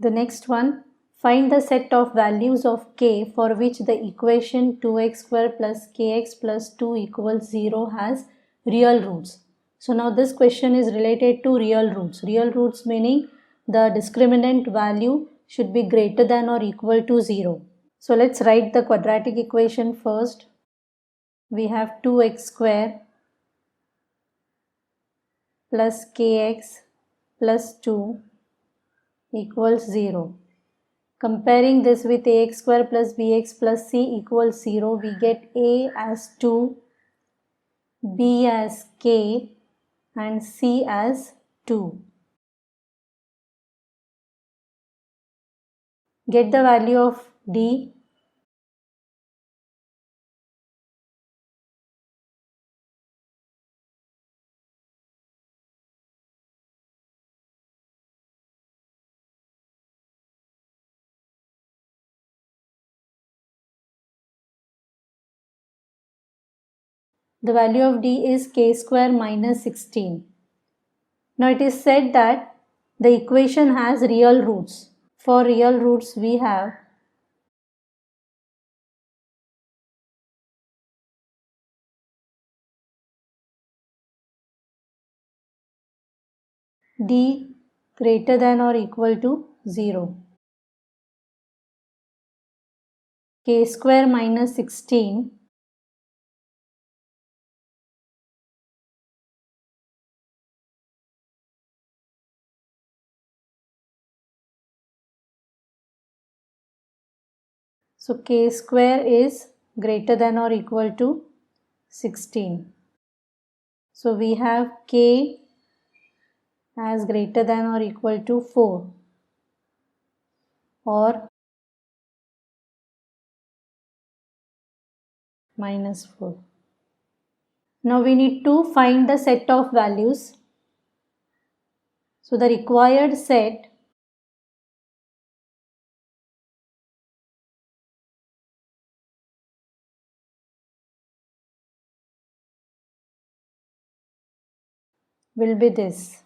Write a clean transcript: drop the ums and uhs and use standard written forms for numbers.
The next one, find the set of values of k for which the equation 2x square plus kx plus 2 equals 0 has real roots. So now this question is related to real roots. Real roots meaning the discriminant value should be greater than or equal to 0. So let's write the quadratic equation first. We have 2x square plus kx plus 2 equals 0. Comparing this with ax square plus bx plus c equals 0, we get a as 2, b as k and c as 2. Get the value of d. The value of d is k square minus 16. Now it is said that the equation has real roots. For real roots we have d greater than or equal to 0. K square minus 16 so k square is greater than or equal to 16. So we have k as greater than or equal to 4 or minus 4. Now we need to find the set of values. So the required set will be this.